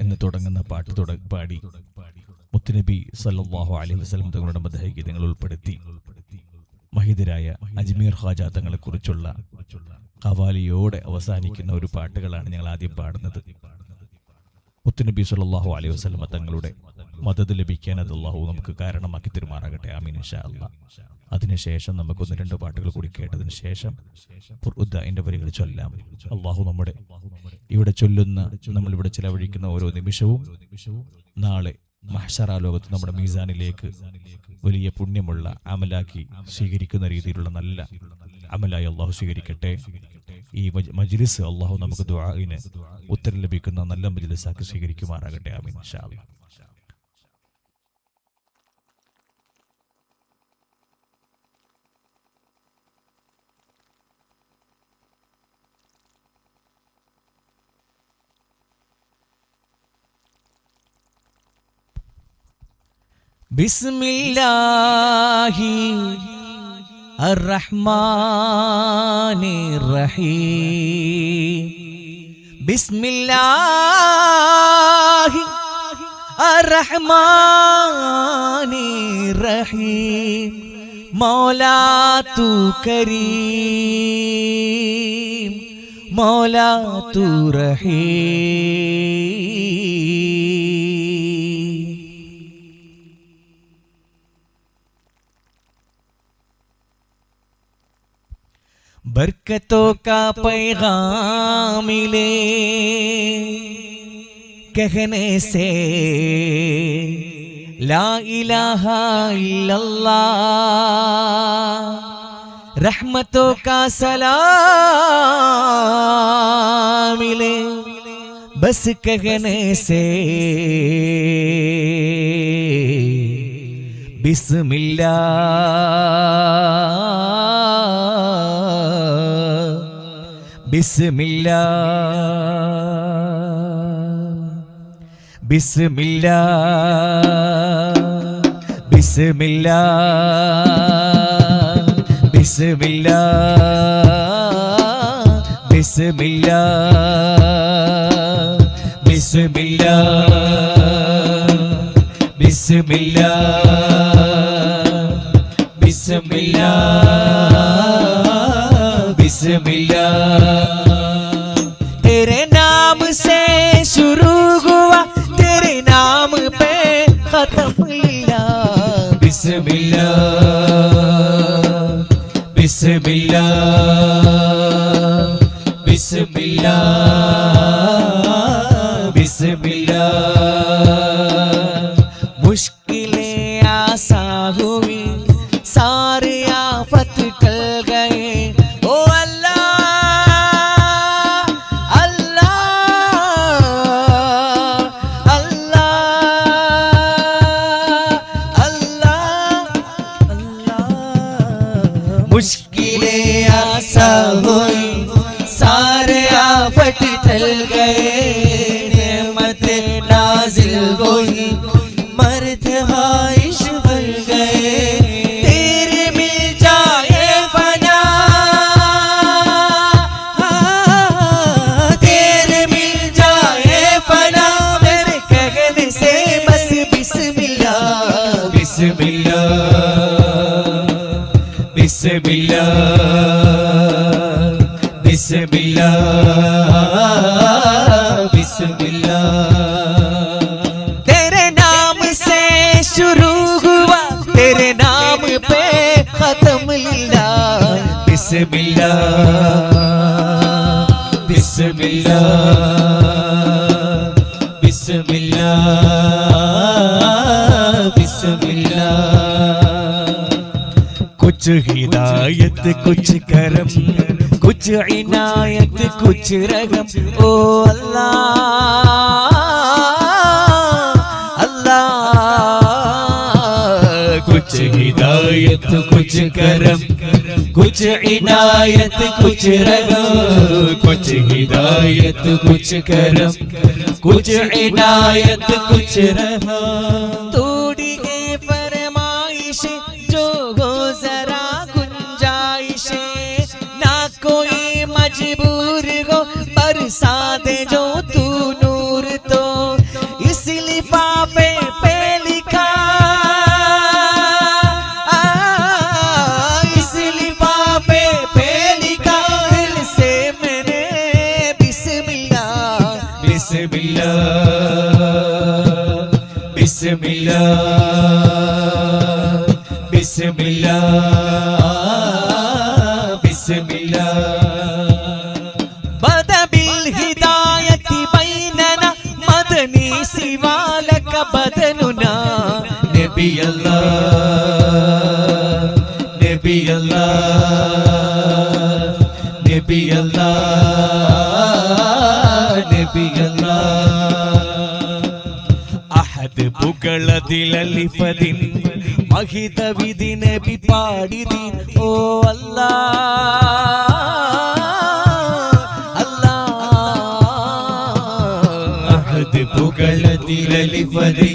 എന്ന് തുടങ്ങുന്ന പാട്ട് പാടി മുത്തുനബി സല്ലല്ലാഹു അലൈഹി വസല്ലം തങ്ങളുടെ മദ്ഹ് ഗീതങ്ങൾ ഉൾപ്പെടുത്തി മഹിതരായ അജ്മീർ ഖാജ തങ്ങളെ കുറിച്ചുള്ള ഖവാലിയോടെ അവസാനിക്കുന്ന ഒരു പാട്ടുകളാണ് ഞങ്ങൾ ആദ്യം പാടുന്നത്. മുത്തുനബി സല്ലല്ലാഹു അലൈഹി വസല്ലം തങ്ങളുടെ മദദ് ലഭിക്കാൻ അത് അല്ലാഹു നമുക്ക് കാരണമാക്കി തരുമാറാകട്ടെ. ആമീൻ ഇൻഷാ അല്ലാഹ്. അതിനുശേഷം നമുക്ക് 1-2 പാട്ടുകൾ കൂടി കേട്ടതിന് ശേഷം ഖുർആന്റെ വരികൾ ചൊല്ലാം. അല്ലാഹു നമ്മുടെ ഇവിടെ ചൊല്ലുന്ന, നമ്മൾ ഇവിടെ ചിലവഴിക്കുന്ന ഓരോ നിമിഷവും നാളെ മഹ്ശറ ലോകത്ത് നമ്മുടെ മീസാനിലേക്ക് വലിയ പുണ്യമുള്ള അമലാക്കി സ്വീകരിക്കുന്ന രീതിയിലുള്ള നല്ല അമലായി അല്ലാഹു സ്വീകരിക്കട്ടെ. ഈ മജ്ലിസ് അല്ലാഹു നമുക്ക് ദുആഇന് ഉത്തരം ലഭിക്കുന്ന നല്ല മജ്ലിസാക്കി സ്വീകരിക്കുമാറാകട്ടെ. ആമീൻ ഇൻഷാ അല്ലാഹ്. ബിസ്മില്ലാഹി അർ-റഹ്മാനിർ റഹീം. ബിസ്മില്ലാഹി അർ-റഹ്മാനിർ റഹീം. മൗലാ തു കരീം, മൗലാ തു റഹീം. बरकतों का पैगाम मिले कहने से ला इलाहा इल्लल्लाह. रहमतों का सलाम मिले बस कहने से बिस्मिल्लाह बिस्मिल्लाह बिस्मिल्लाह बिस्मिल्लाह बिस्मिल्लाह बिस्मिल्लाह बिस्मिल्लाह बिस्मिल्लाह बिस्मिल्लाह बिस्मिल्लाह. तेरे नाम से शुरू हुआ, तेरे नाम पे खत्म लिल्लाह. बिस्मिल्लाह बिस्मिल्लाह बिस्मिल्लाह बिस्मिल्लाह. मुश्किलें आसान हुई, सारे आफत टल गए. ओ अल्लाह अल्लाह अल्लाह अल्लाह अल्लाह. मुश्किलें आसान हुई, सारे आफत टल गए. नेमतें नाजिल हुई, मर्द हाइश बन गए. तेरे मिल जाए फना, तेरे मिल जाए फना. मेरे कहने से बस बिस्मिल्लाह बिस्मिल्लाह बिस्मिल्लाह बिस्मिल्लाह बिस्मिल्लाह. तेरे नाम से शुरू हुआ, तेरे नाम पे खत्म लिल्लाह. बिस्मिल्लाह बिस्मिल्लाह बिस्मिल्लाह बिस्मिल्लाह. कुछ हिदायत कुछ करम, कुछ इनायत कुछ रहम. ओ अल्लाह अल्लाह. कुछ हिदायत कुछ करम, कुछ इनायत कुछ रहम. कुछ हिदायत कुछ करम, कुछ इनायत कुछ रहम. थोड़ी फरमाइश जो हो जरा गुंजाइश, ना कोई मजबूर हो बरसा दे जो तू नूर. तो بدا بالهداية بيننا مدني سوى لك بدننا نبي الله نبي الله نبي الله نبي الله أحد بقلدل لفدين മഹിത വിധി നബി പാടിതി ഓ അഹദ് പുകളതിലലിഫതി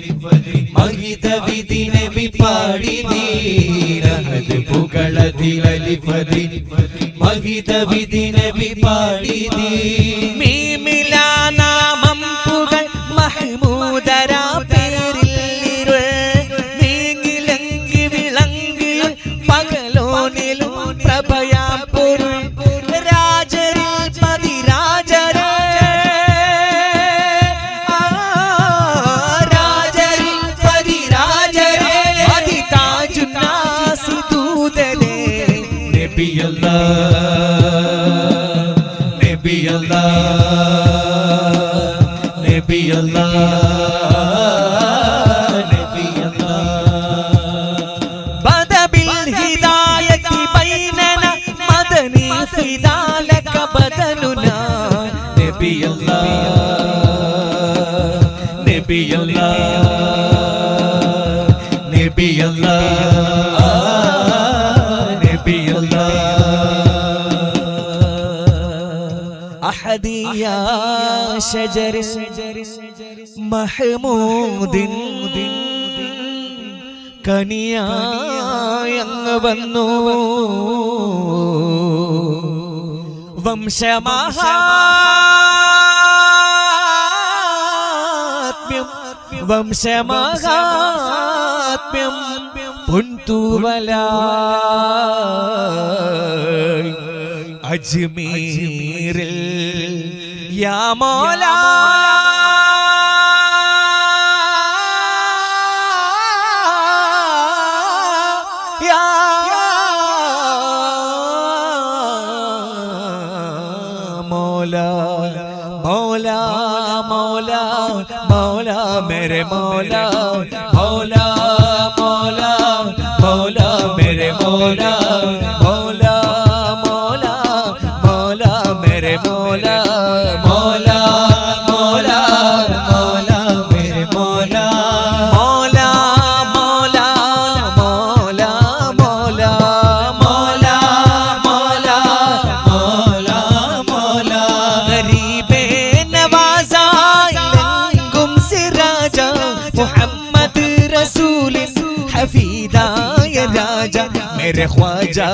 മഹിത വിധി നബി പാടിതി അഹദ് പുകളതിലലിഫതി മഹിത വിധി നബി പാടിതി മീമിലാനാമം പുകൾ മഹ്മൂദരാ പേരിൽ أحدي يا شجر محمود കനിയായങ്ങ് വന്നു വംശമഹാത്മ്യം പൊൻതൂവല അജ്മീരിൽ യാ മൗലാ मौला मौला मौला मेरे मौला मौला मौला मौला मेरे मौला मौला मौला मौला मेरे मौला मौला मौला मौला मेरे मौला मौला मौला मौला मौला मौला मौला मौला मौला गरीबे नवाजा लंगुम सिराजा मुहम्मद रसूल हफीदा या राजा मेरे ख्वाजा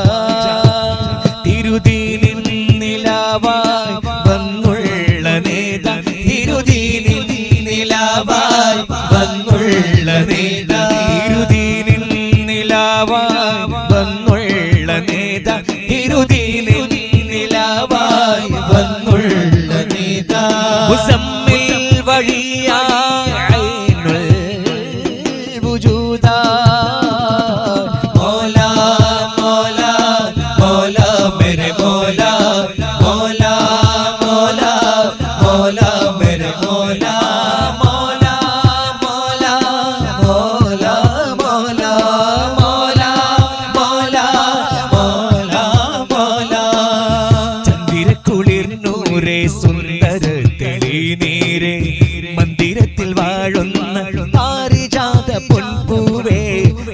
തിരുദീനിൻ നിലാവായി വന്നുള്ള നേതാ തിരുദീനിൻ നിലാവായി വന്നുള്ള നേതാ തിരുദീനിൻ നിലാവായി വന്നുള്ള നേതാ തിരുദീനിൻ നിലാവായി വന്നുള്ള നേതാ മുസമ്മിൽ വഴിയാ ഐനുൽ വുജൂദാ മൗലാ മൗലാ मौला मेरे मौला मौला मौला मौला मेरे मौला मौला मौला मौला मौला मौला मौला मौला मौला ചന്ദിരക്കുളിർ നൂറേ സുന്ദര തെളിനീരേ മന്ദിരത്തിൽ വാഴുന്ന പാരിജാത പൊൻപൂവേ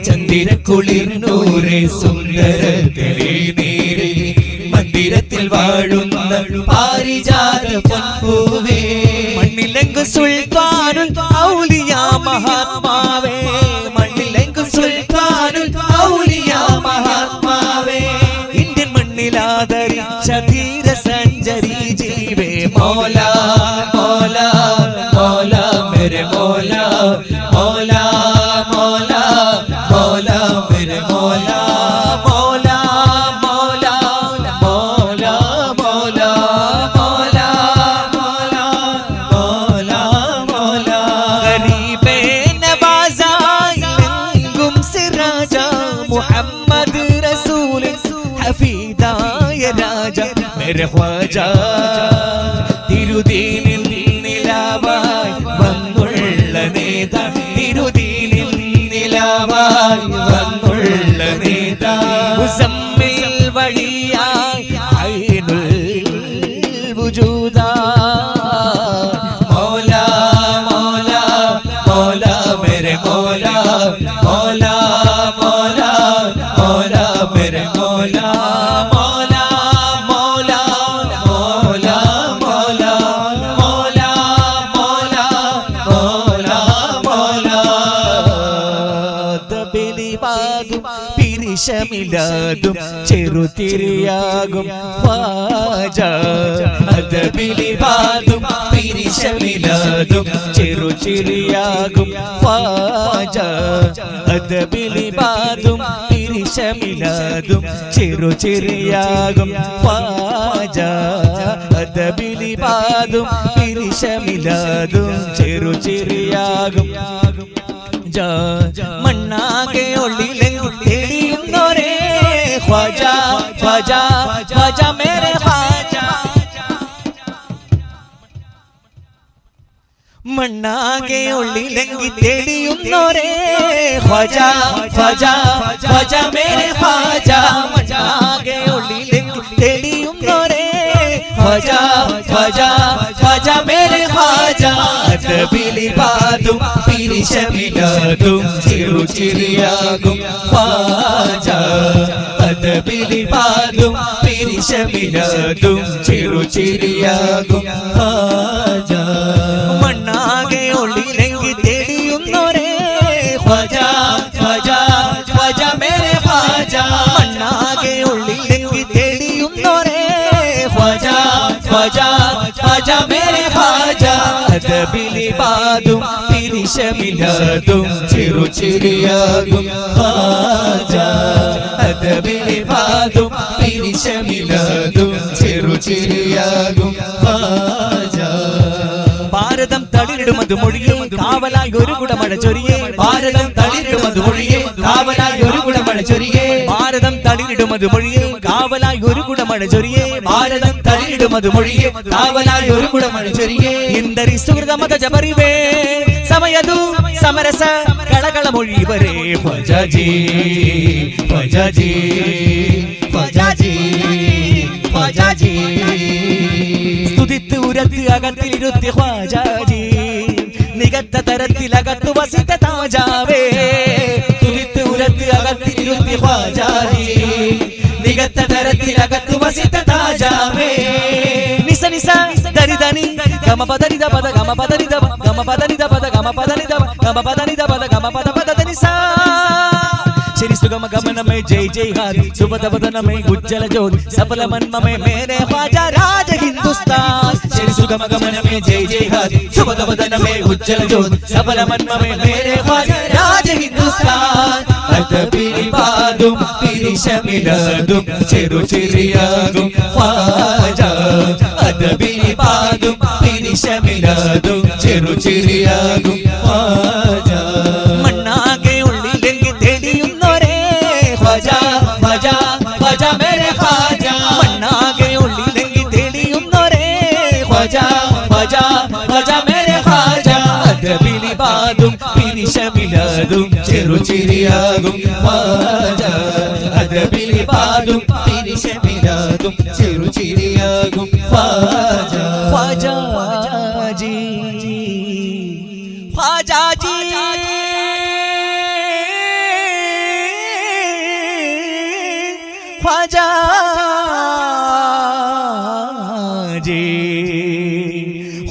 ചന്ദിരക്കുളിർ നൂറേ സുന്ദര തെളിനീരേ മന്ദിരത്തിൽ വാഴുന്ന പാരിജാത പൊൻപൂവേ മണ്ണിലെങ്കും സുൽത്താനുൽ ഔലിയാ മഹാത്മാവേ മണ്ണിലെങ്കും സുൽത്താനുൽ ഔലിയാ മഹാത്മാവേ ഇന്ത്യൻ മണ്ണിലാദരിച്ച ധീര സഞ്ചരി ജീവേ മൗലാ മൗലാ മൗലാ മേരെ മൗലാ മൗലാ മൗലാ മൗലാ മേരെ മൗലാ മൗലാ മൗലാ മൗലാ മൗലാ മൗലാ മൗലാ മൗലാ मेरे ख्वाजा തിരുദീനിൻ നിലാവായി വന്നുള്ള നേതാ തിരുദീനിൻ നിലാവായി വന്നുള്ള നേതാ മുസമ്മിൽ വഴിയായി ഐനുൽ വജൂദാ മൗലാ മൗലാ മൗലാ मेरे मौला मौला मौला मौला मेरे मौला मौला मौला मौला मौला मौला मौला मौला मौला തബിലിവാദും പിരിശമില്ലാതും ചെറുതിരിയാകും ഖ്വാജ തബിലിവാദും പിരിശമില്ലാതും ചെറുചിരിയാകും ഖ്വാജ തബിലിവാദും പിരിശമില്ലാതും ചെറുചിരിയാകും ഖ്വാജ തബിലിവാദും പിരിശമില്ലാതും ചെറുചിരിയാകും മണ്ണാകെ ഉള്ളിലെങ്ങു തെളിയുന്നോരേ ഖ്വാജ ഖ്വാജ ഖ്വാജ മേരെ ഖ്വാജ മണ്ണാകെ ഉള്ളിലെങ്കി തെളിയുന്നോരേ ഖ്വാജ ഖ്വാജ ഖ്വാജ മേരെ ഖ്വാജ മണ്ണാകെ ഉള്ളിലെങ്കി തെളിയുന്നോരേ ഖ്വാജ ഖ്വാജ ഖ്വാജ മേരെ ഖ്വാജ തബിലിവാദും പിരിശമില്ലാതും ചെറുചിരിയാകും ഖ്വാജ തബിലിവാദും പിരിശമില്ലാതും ചെറുചിരിയാകും ഖ്വാജ മണ്ണാകെ ഉള്ളിലെങ്കി തെളിയുന്നോരേ ഖ്വാജ ഖ്വാജ ഖ്വാജ മേരെ ഖ്വാജ മണ്ണാകെ ഉള്ളിലെങ്കി തെളിയുന്നോരേ ഖ്വാജ ഖ്വാജ ഖ്വാജ മേരെ ഖ്വാജ തബിലിവാദും പിരിശമില്ലാതും ചെറുചിരിയാകും ഖ്വാജ തബിലിവാദും പിരിശമില്ലാതും ചെറുചിരിയാകും ഖ്വാജ ഭാരതം തളിരിടുമത് മൊഴിയെ കാവലായി ഒരു കുടമഴ ചൊരിയേ ഭാരതം തളിരിടുമത് മൊഴിയെ കാവലായി ഒരു കുടമഴ ചൊരിയേ ഭാരതം തളിരിടുമത് മൊഴിയെ കാവലായി ഒരു കുടമഴ ചൊരിയേ ഭാരതം തളിരിടുമത് മൊഴിയെ കാവലായി ഒരു കുടമഴ ചൊരിയേ ഇന്ദരി സുഹൃത മത ജപറിവേ സമയതു സമരസ കളകള മൊഴിവരേ ഖ്വാജാജി ഖ്വാജാജി ഖ്വാജാജി ഖ്വാജാജി സ്തുതിത്ത് ഉരത്ത് അകത്തിലിരുത്തി ഖ്വാജാജി നികത്ത തരത്തിലകത്തു വസിത താജാവേ സ്തുതിത്ത് ഉരത്ത് അകത്തിലിരുത്തി ഖ്വാജാജി നികത്ത തരത്തിലകത്തു വസിത താജാവേ നിസ നിസ ദരിദനി ഗമ പദരിദ പദ ഗമ പദരിദ ഗമ പദരിദ പദ ഗമ പദരിദ ഗമ പദരിദ പദ ഗമ പദ പദ നിസ श्री सुगम गमन में जय जय हारी सुबद वदन में उज्जवल ज्योति सफल मन में मेरे ख्वाजा राज हिंदुस्तान श्री सुगम गमन में जय जय हारी सुबद वदन में उज्जवल ज्योति सफल मन में मेरे ख्वाजा राज हिंदुस्तान तबിലിവാദും പിരിശമില്ലാതും ചെറുചിരിയാകും ഖ്വാജ തബിലിവാദും പിരിശമില്ലാതും ചെറുചിരിയാകും ഖ്വാജ മണ്ണാകെ ഉള്ളിലെങ്കി തെളിയുന്നോരേ ഖ്വാജ ഖ്വാജ ഖ്വാജ മേരെ ഖ്വാജ മണ്ണാകെ ഉള്ളിലെങ്കി തെളിയുന്നോരേ ഖ്വാജ ഖ്വാജ ഖ്വാജ മേരെ ഖ്വാജ തബിലിവാദും പിരിശമില്ലാതും ചെറുചിരിയാകും ഖ്വാജ തബിലിവാദും പിരിശമില്ലാതും ചെറുചിരിയാകും ഖ്വാജ ഖ്വാജാജി ഖ്വാജാജി ख्वाजाजी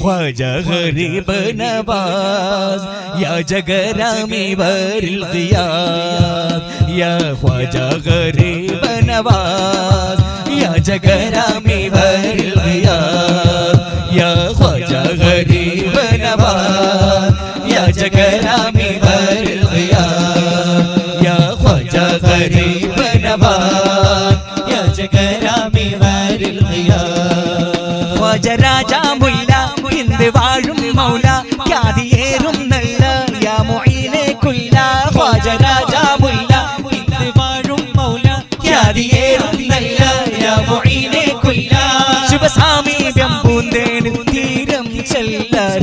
ख्वाजा गरीब नवाज या जगरामी वरिल गियास या ख्वाजा गरीब नवाज या जगरामी वरिल गियास या ख्वाजा गरीब नवाज या जगरामी वरिल गियास या ख्वाजा गरीब नवाज या जगरामी वरिल गियास ख्वाजा राजा मुल्ला हिंद वाഴും മൗല ഖ്യാതിയേറും നല്ല യാ മുഈനെ കുല്ല ഖ്വാജ രാജാ മുല്ല ഹിന്ദ വാഴും മൗല ഖ്യാതിയേറും നല്ല യാ മുഈനെ കുല്ല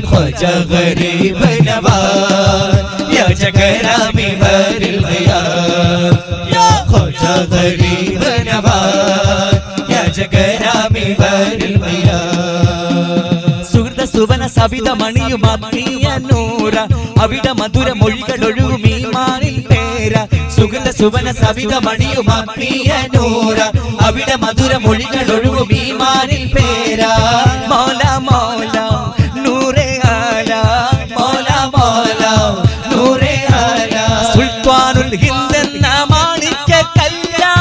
ഖ്വാജാ ഗരീബ് നവാസ് യാ ജഗരാമി വരിൽ ഖിയാർ യാ ഖ്വാജാ ഗരീബ് നവാസ് യാ ജഗരാമി വരിൽ ഖിയാർ സുഹൃത സുവന സവിത മണിയുമാക്കിയ നൂറ അവിടെ മധുര മൊഴികളൊഴുകും ഈമാനിൽ പേര സുഹൃത സുവന സവിത മണിയുമാക്കിയ നൂറ അവിടെ മധുര മൊഴികളൊഴുകും ഈമാനിൽ പേര മൗല മൗല നൂറെ ആല മൗല മൗല നൂറെ ആല സുൽത്താനുൽ ഹിന്ദ് എന്ന മാണിക്യ കല്ലാ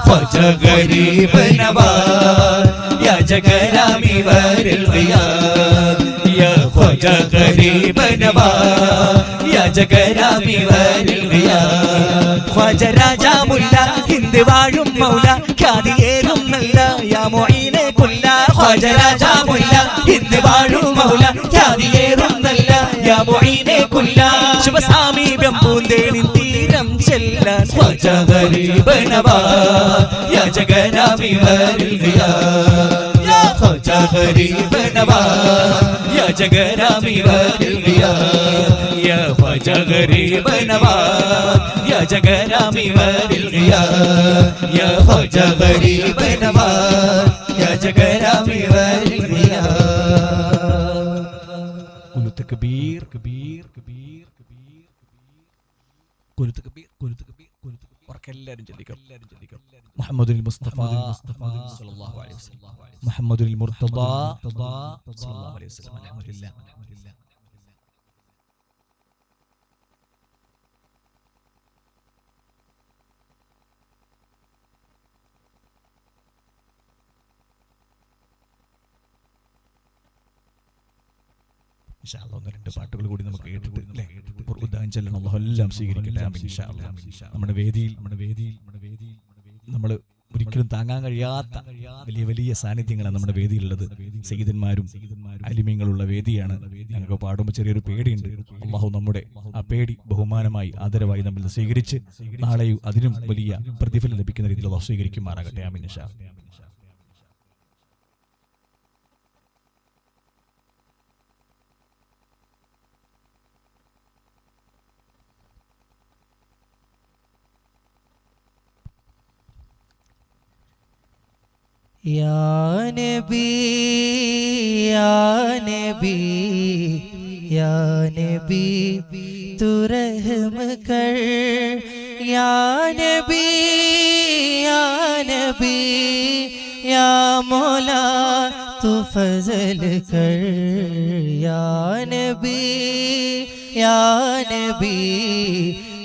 ഖ്വാജാ ഗരീബ് നവാസ് യാ ജഗരാമി വരിൽ ഖിയാർ യാ ഖ്വാജാ ഗരീബ് നവാസ് യാ ജഗരാമി വരിൽ ഖിയാർ ഖ്വാജാ രാജാ മുല്ല ഹിന്ദ് വാഴും മൗല ഖ്യാതിയേറും നല്ല യാ മുഈനെ കുല്ല ഖ്വാജാ രാജാ മുല്ല ഹിന്ദ് വാഴും മൗല ഖ്യാതിയേറും നല്ല യാ മുഈനെ കുല്ല ശുഭസാമീപ്യം പൂന്തേനിൻ തീരം ചെല്ലാൻ ഖ്വാജാ ഗരീബ് നവാസ് യാ ജഗരാമി വരിൽ ഖിയാർ യാ ഖ്വാജാ ഗരീബ് നവാസ് യാ ജഗരാമി വരിൽ ഖിയാർ യാ ഖ്വാജാ ഗരീബ് നവാസ് യാ ജഗരാമി വരിൽ ഖിയാർ യാ ഖ്വാജാ ഗരീബ് നവാസ് യാ ജഗരാമി വരിൽ ഖിയാർ കുലു തക്ബീർ കബീർ കബീർ കബീർ കുലു തക്ബീർ കുലു തക്ബീർ കുലു തക്ബീർ വർക്കെല്ലാരും ചൊല്ലിക്കാം മുഹമ്മദുൽ മുസ്തഫ സല്ലല്ലാഹു അലൈഹി വസല്ലം മുഹമ്മദുൽ മുർത്തദ സല്ലല്ലാഹു അലൈഹി വസല്ലം അൽഹംദുലില്ലാ ഇൻഷാ അല്ലാഹ് ഒന്ന് രണ്ട് പാട്ടുകൾ കൂടി നമുക്ക് കേട്ടിട്ട് അല്ലേ ഖുർആൻ ചൊല്ലണം അല്ലാഹു എല്ലാം സ്വീകരിക്കട്ടെ ആമീൻ ഇൻഷാ അല്ലാഹ് നമ്മുടെ വേദിയിൽ നമ്മൾ ഒരിക്കലും താങ്ങാൻ കഴിയാത്ത വലിയ വലിയ സാന്നിധ്യങ്ങളാണ് നമ്മുടെ വേദിയിലുള്ളത് സയ്യിദന്മാരും അലിമീങ്ങളുള്ള വേദിയാണ് ഞങ്ങൾക്ക് പാടുമ്പോൾ ചെറിയൊരു പേടിയുണ്ട് അല്ലാഹു നമ്മുടെ ആ പേടി ബഹുമാനമായി ആദരവായി നമ്മൾ സ്വീകരിച്ച് നാളെ അതിനും വലിയ പ്രതിഫലം ലഭിക്കുന്ന രീതിയിൽ അല്ലാഹു സ്വീകരിക്കുമാറാകട്ടെ ആമീൻ ഇൻഷാ അല്ലാഹ് या नबी या नबी या नबी तू रहम कर या नबी या नबी या मौला तू फजल कर या नबी या नबी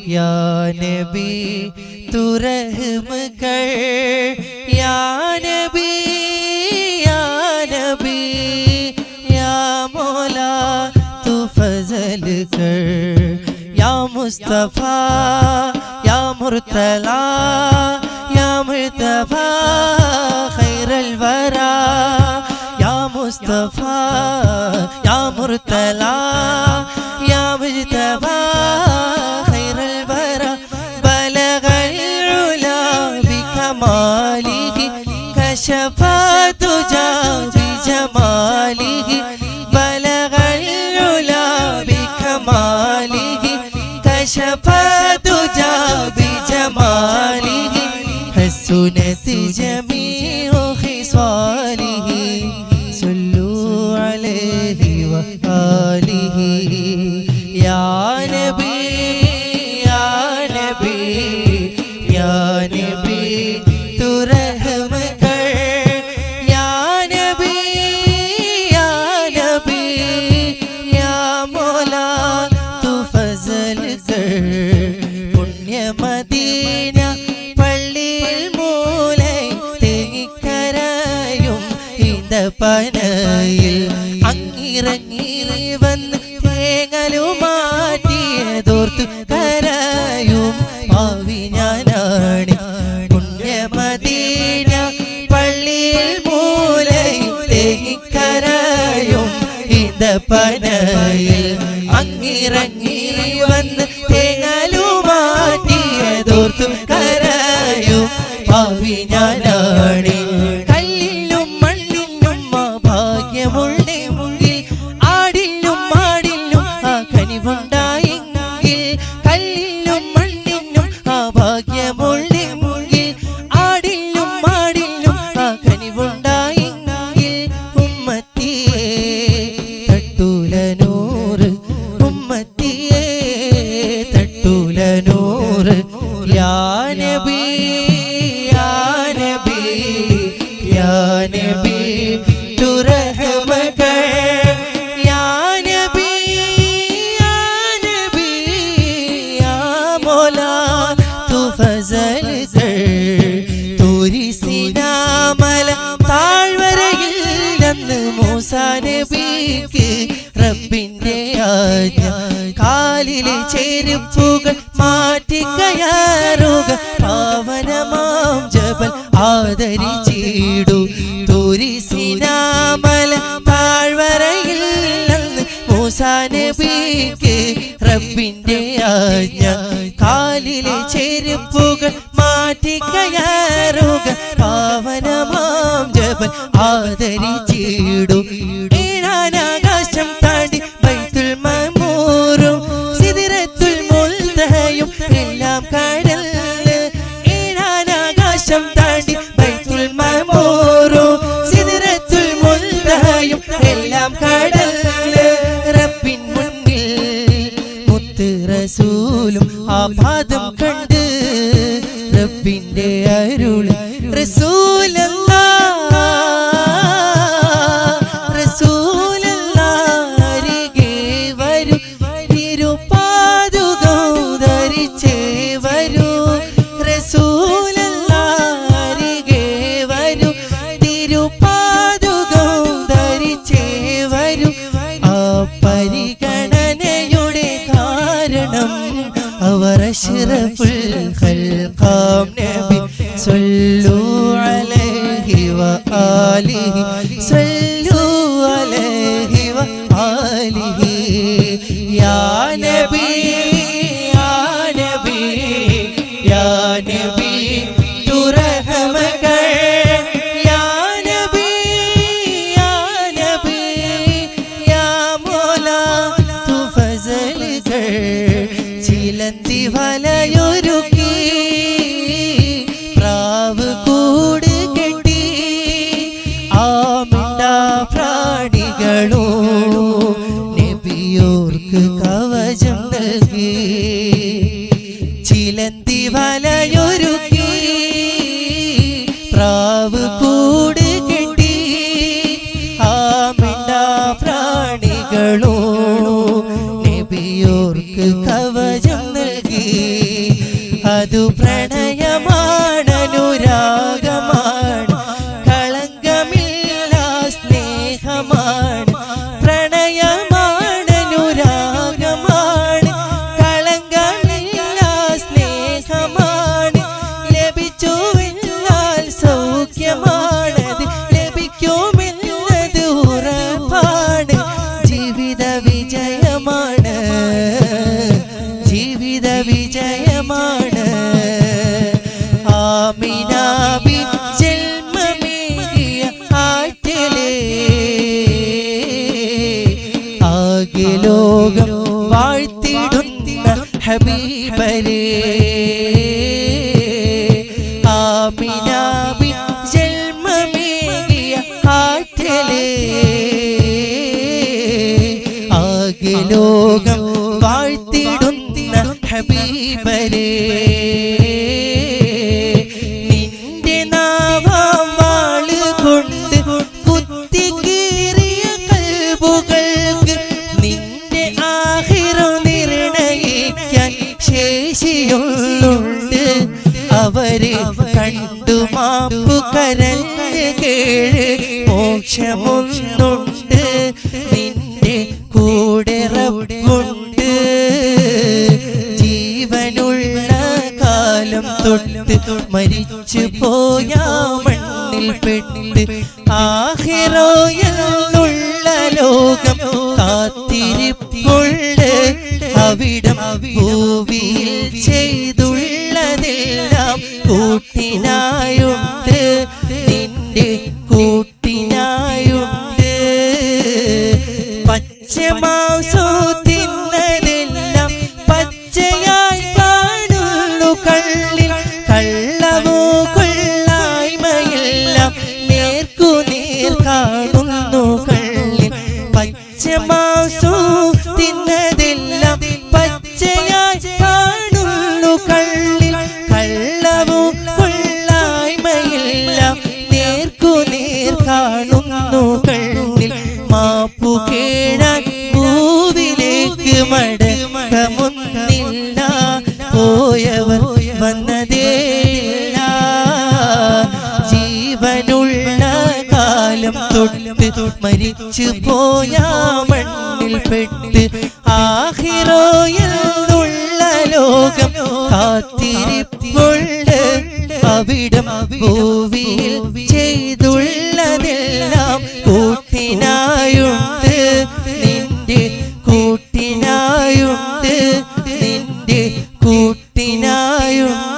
या नबी तू रहम कर या नबी या नबी या मौला तू फजल कर या मुस्तफा या मुर्तला या मुर्तबा खैरल वरा या मुस्तफा या मुर्तला या मुर्तबा खैरल वरा बलगल उला बिकमालिह कशफा तुजा बिजमालिह बलगल उला बिकमालिह कशफा तुजा बिजमालिह हसनत जमीउ खिसालिह सल्लु अलैहि व आलिहि या नबी या नबी या नबी तू रहम कर या नबी या नबी या मौला तू फजल कर पुण्य मदीന പള്ളിയിൽ മൂലൈ തേങ്ങിക്കരയും ഈന്തപ്പനയിൽ അങ്ങിറങ്ങി വന്ന് തേങ്ങലുമാറ്റിയതോർത്തു കരയും പാവി ഞാനാണ് പുണ്യ മദീന പള്ളിയിൽ മൂലൈ തേങ്ങിക്കരയും ഈന്തപ്പനയിൽ അങ്ങിറങ്ങി വന്ന് തേങ്ങലുമാറ്റിയതോർത്തു കരയും പാവി ഞാനാണ് കല്ലിലും മണ്ണിനും നബിക്ക് റബ്ബിന്റെ ആജ്ഞ കാലിലെ ചെരുപ്പുകൾ മാറ്റിക്കയറുക പാവനമാം ജബൽ ആദരിച്ചിടു തുരിസിനാമല താഴ്വരയിൽ നിന്ന് മൂസാ നബിക്ക് റബ്ബിന്റെ ആജ്ഞ കാലിലെ ചെരുപ്പുകൾ മാറ്റിക്കയറുക പാവനമാം ജബൽ ആദരിച്ചിടു ഏഴാനാകാശം താണ്ടി ബൈത്തുൽ മഅ്മൂറും സിദ്റത്തുൽ മുൻതഹയും എല്ലാം കടന്ന് ഏഴാനാകാശം താണ്ടി ബൈത്തുൽ മഅ്മൂറും സിദ്റത്തുൽ മുൻതഹയും എല്ലാം കടന്ന് റബ്ബിൻ മുന്നിൽ മുത്ത് റസൂലും ആ പാദം കണ്ട് റബ്ബിന്റെ അരുൾ റസൂലല്ലാരികെ വരൂ തിരുപാദുകം ധരിച്ചേ വരൂ റസൂലല്ലാരികെ വരൂ തിരുപാദുകം ധരിച്ചേ വരൂ ആ പരിഗണനയുടെ കാരണം അവർ അഷ്റഫുൽ ഖൽഖാം നബി സല്ലു അലൈഹി വആലിഹി സല്ലു അലൈഹി വആലിഹി യാ നബി യാ നബി യാ നബി തുറഹമക യാ നബി യാ നബി യാ മൗലാ തു ഫസൽക ചിലന്തി വലയൊരുക്കി പ്രാവ് കൂട് കെട്ടി ആമിണ്ട പ്രാണികളോ നബിയോർക്ക് കവചം നൽകി ചിലന്തി വലയൊരുക്കി പ്രാവ് കൂട് കെട്ടി ആമിണ്ട പ്രാണികളോ നബിയോർക്ക് കവചം നൽകി അതു പ്രണയമാണ് അനുരാഗമാണ് കളങ്കമില്ല സ്നേഹമാണ് പ്രണയമാണ് അനുരാഗമാണ് കളങ്കമില്ല സ്നേഹമാണ് ലഭിച്ചുവെന്നാൽ സൗഖ്യമാണത് ലഭിക്കുമെന്നത് ഉറപ്പാണ് ജീവിത വിജയമാണ് ജീവിത വിജയമാണ് ആമിനാബി ജന്മമേകിയ ആറ്റലേ ആകെ ലോകം വാഴ്ത്തിടുന്ന ഹബീബരേ ആമിനാബി ജന്മമേകിയ ആറ്റലേ ആകെ ലോകം വാഴ്ത്തിടുന്ന ഹബീബരേ നിന്റെ നാവാം വാള് കൊണ്ട് കുത്തിക്കീറിയ കൽബുകൾക്ക് നിന്റെ ആഖിറം നിർണയിക്കാൻ ശേഷിയുള്ളുണ്ട് അവരെ കണ്ടു മാപ്പു കരഞ്ഞ് കേഴ് മോക്ഷമൊന്നുണ്ട് നിന്റെ കൂടെ റബ്ബുണ്ട് ജീവനുള്ള കാലം തൊട്ട് മരിച്ചു പോയ മണ്ണിൽ പെട്ട് ആഖിറയിലുള്ള ലോകം കാത്തിരിപ്പുണ്ട് അവിടം ഭൂവിയിൽ ചെയ്തുള്ളതെല്ലാം കൂട്ടിനായുണ്ട് നിന്റെ കൂട്ടിനായുണ്ട് പച്ചമാംസോ തിന്നതെല്ലാം പച്ചയായി കാണുന്നു കള്ളിൽ കള്ളവോ കൊള്ളായ്മയെല്ലാം നേർക്കുനേർ കാണുന്നു കള്ളിൽ പച്ചമാംസോ തിന്നതെല്ലാം പച്ചയായി കാണുന്നു കള്ളിൽ കള്ളവോ കൊള്ളായ്മയെല്ലാം നേർക്കുനേർ കാണുന്നു കള്ളിൽ മാപ്പു കേഴാൻ ഭൂവിലേക്ക് മടക്കമൊന്നില്ല പോയവർ വന്നതേയില്ല ജീവനുള്ള കാലം കാലം തൊട്ട് മരിച്ചു പോയ മണ്ണിൽ പെട്ട് ആഖിറോയെന്നുള്ള ലോകം കാത്തിരിപ്പുണ്ട് അവിടം ഭൂവിയിൽ ചെയ്തുള്ളതെല്ലാം കൂട്ടിനായുണ്ട് നിന്റെ കൂട്ടിനായുണ്ട് നിന്റെ കൂട്ടിനായുണ്ട്